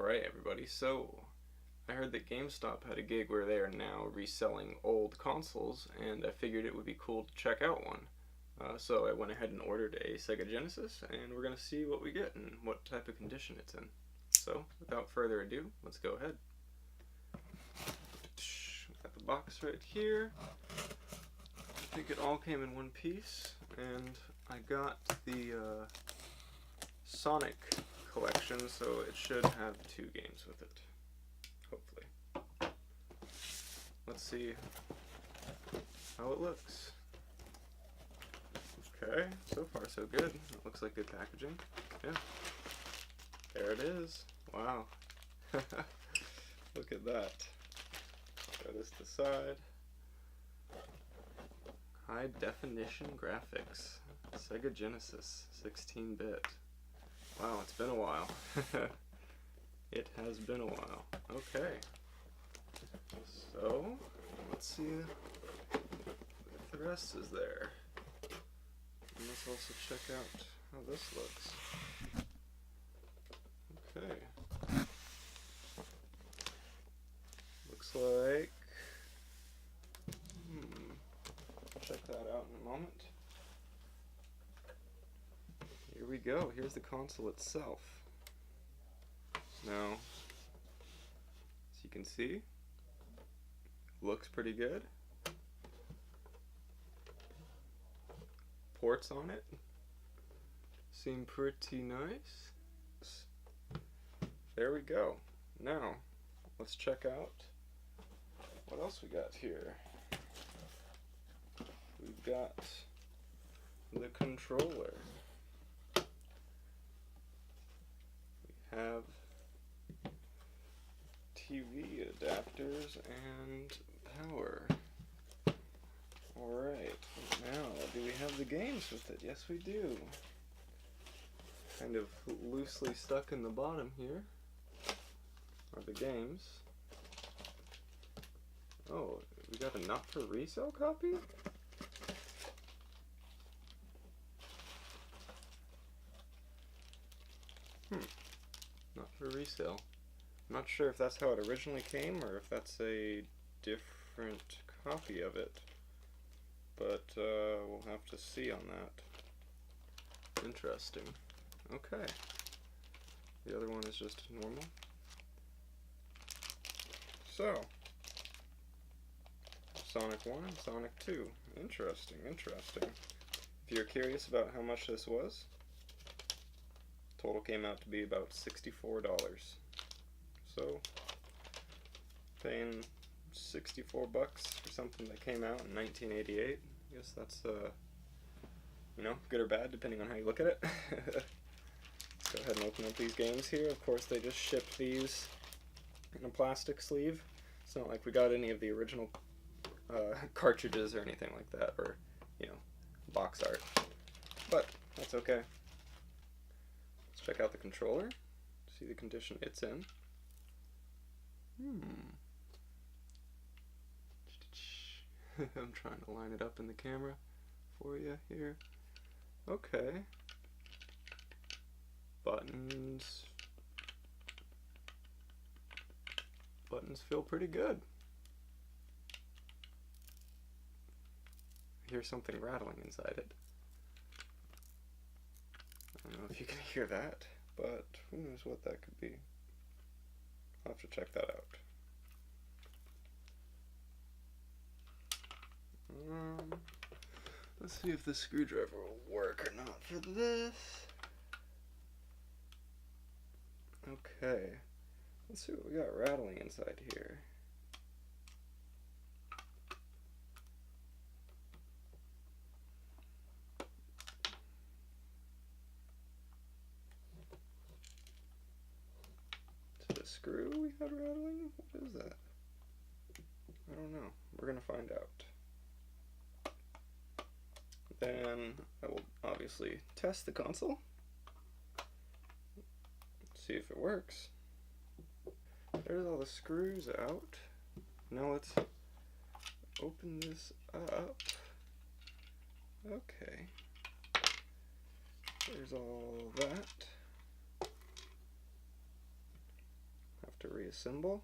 Alright everybody, so I heard that Gamestop had a gig where they are now reselling old consoles, and I figured it would be cool to check out one. So I went ahead and ordered a Sega Genesis, and we're going to see what we get and what type of condition it's in. So, without further ado, let's go ahead. Got the box right here. I think it all came in one piece, and I got the Sonic collection, so it should have 2 games with it, hopefully. Let's see how it looks. Okay, so far so good. It looks like good packaging. Yeah, there it is. Wow. Look at that. Throw this to the side. High definition graphics. Sega Genesis, 16-bit. Wow, it's been a while. It has been a while. Okay. So, let's see if the rest is there. And let's also check out how this looks. Okay. Looks like... I'll check that out in a moment. Here we go. Here's the console itself. Now, as you can see, looks pretty good. Ports on it seem pretty nice. There we go. Now, let's check out what else we got here. We've got the controller. We have TV adapters and power. Alright, now do we have the games with it? Yes we do. Kind of loosely stuck in the bottom here are the games. Oh, we got a not for resale copy? Not for resale. I'm not sure if that's how it originally came or if that's a different copy of it. But we'll have to see on that. Interesting. Okay. The other one is just normal. So, Sonic 1 and Sonic 2. Interesting, interesting. If you're curious about how much this was, total came out to be about $64. So, paying 64 bucks for something that came out in 1988. I guess that's, you know, good or bad depending on how you look at it. Let's go ahead and open up these games here. Of course, they just shipped these in a plastic sleeve. It's not like we got any of the original cartridges or anything like that, or, you know, box art. But that's okay. Let's check out the controller, see the condition it's in. I'm trying to line it up in the camera for you here. Okay. Buttons feel pretty good. I hear something rattling inside it. I don't know if you can hear that, but who knows what that could be. I'll have to check that out. Let's see if the screwdriver will work or not for this. Okay, let's see what we got rattling inside here. Is it a screw we got rattling? What is that? I don't know. We're gonna find out. Then I will obviously test the console, see if it works. There's all the screws out. Now let's open this up. Okay. There's all that. have to reassemble.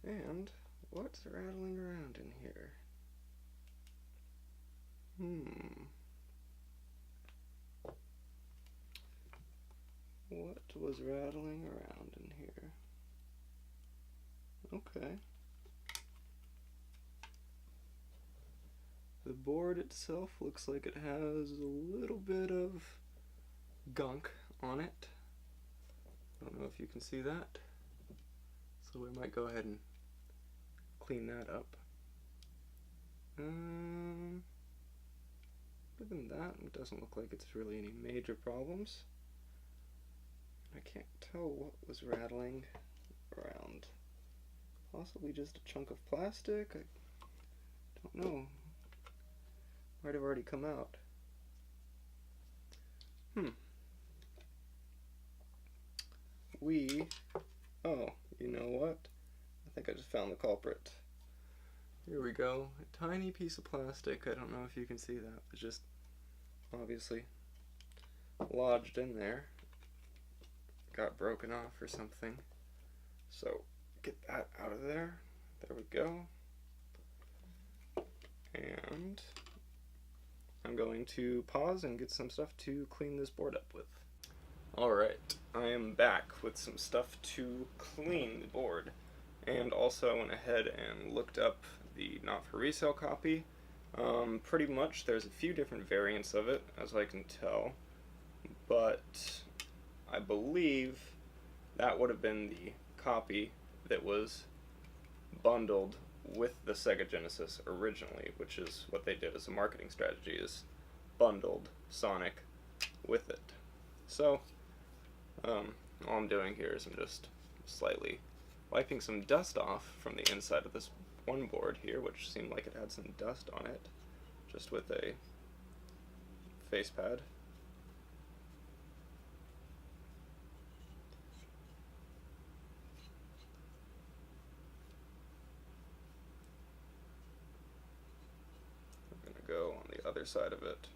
And what's rattling around in here? What was rattling around in here? Okay. The board itself looks like it has a little bit of gunk on it. I don't know if you can see that. So we might go ahead and clean that up. Other than that, it doesn't look like it's really any major problems. I can't tell what was rattling around. Possibly just a chunk of plastic? I don't know. Might have already come out. Oh, you know what? I think I just found the culprit. Here we go. A tiny piece of plastic. I don't know if you can see that. It's just obviously lodged in there. Got broken off or something. So get that out of there. There we go. And I'm going to pause and get some stuff to clean this board up with. Alright, I am back with some stuff to clean the board. And also I went ahead and looked up the not for resale copy. Pretty much there's a few different variants of it, as I can tell. But I believe that would have been the copy that was bundled with the Sega Genesis originally, which is what they did as a marketing strategy, is bundled Sonic with it. So, all I'm doing here is I'm just slightly wiping some dust off from the inside of this one board here, which seemed like it had some dust on it, just with a face pad. I'm going to go on the other side of it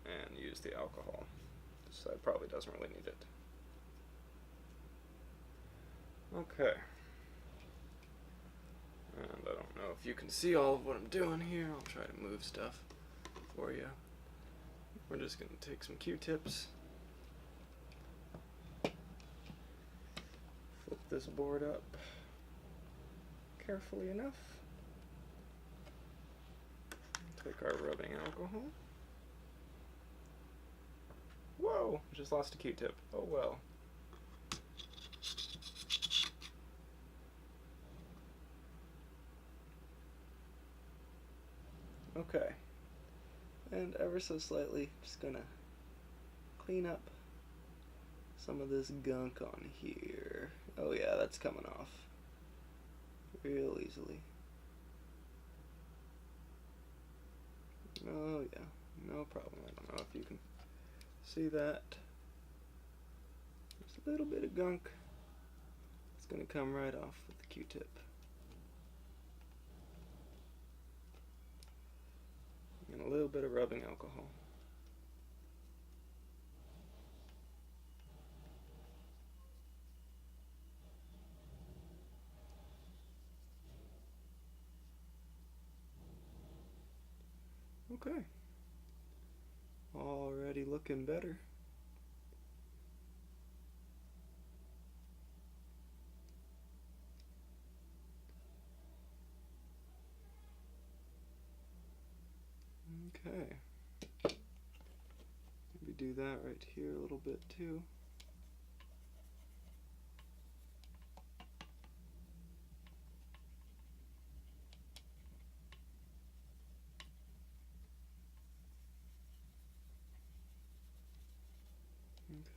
and use the alcohol. This side probably doesn't really need it. Okay. And I don't know if you can see all of what I'm doing here. I'll try to move stuff for you. We're just going to take some Q-tips, flip this board up carefully enough, take our rubbing alcohol. Whoa! Just lost a Q-tip. Oh well. Okay, and ever so slightly, just gonna clean up some of this gunk on here. Oh yeah, that's coming off real easily. Oh yeah, no problem. I don't know if you can see that. There's a little bit of gunk. It's gonna come right off with the Q-tip. And a little bit of rubbing alcohol. Okay. Already looking better. Okay. Maybe do that right here a little bit too.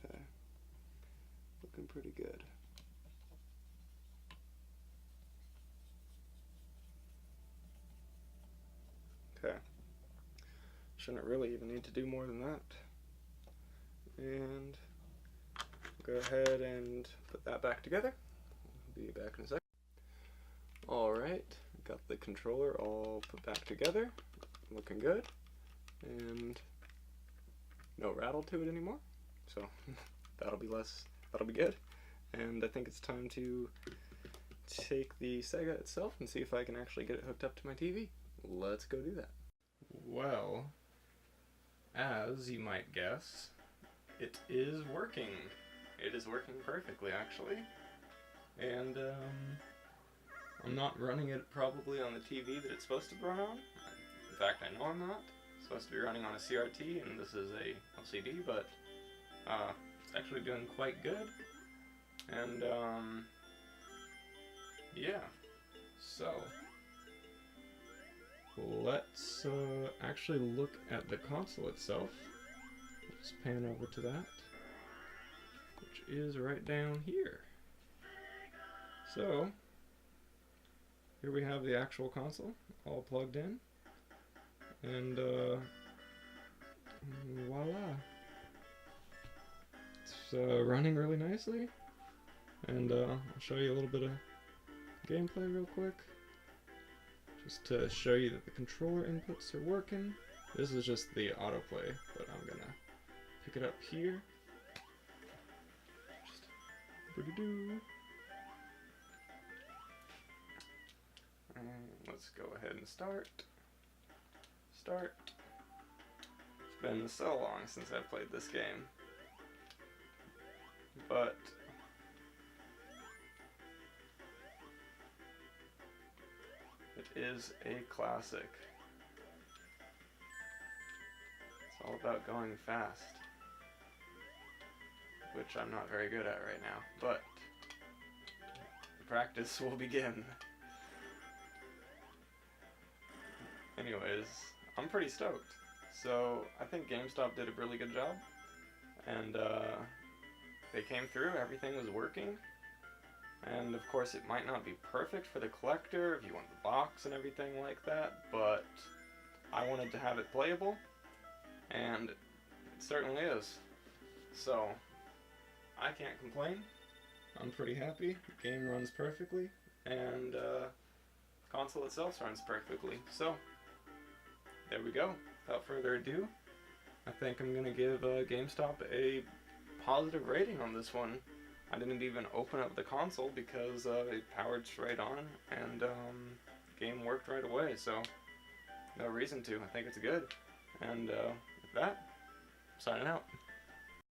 Okay. Looking pretty good. Okay. Shouldn't really even need to do more than that. And go ahead and put that back together. I'll be back in a second. Alright, got the controller all put back together. Looking good. And no rattle to it anymore. So that'll be good. And I think it's time to take the Sega itself and see if I can actually get it hooked up to my TV. Let's go do that. Well, as you might guess, it is working. It is working perfectly, actually. And I'm not running it probably on the TV that it's supposed to run on. In fact, I know I'm not. It's supposed to be running on a CRT, and this is a LCD, but it's actually doing quite good. And yeah, so let's actually look at the console itself. Let's pan over to that, which is right down here. So here we have the actual console all plugged in, and voila, it's running really nicely. And I'll show you a little bit of gameplay real quick, just to show you that the controller inputs are working. This is just the autoplay, but I'm gonna pick it up here. Just and let's go ahead and start. It's been so long since I've played this game, but it is a classic. It's all about going fast, which I'm not very good at right now, but the practice will begin. Anyways, I'm pretty stoked. So I think Gamestop did a really good job, and they came through, everything was working. And of course it might not be perfect for the collector if you want the box and everything like that, but I wanted to have it playable, and it certainly is. So I can't complain. I'm pretty happy. The game runs perfectly, and the console itself runs perfectly. So there we go. Without further ado, I think I'm going to give GameStop a positive rating on this one. I didn't even open up the console because it powered straight on, and the game worked right away, so no reason to. I think it's good. And with that, I'm signing out.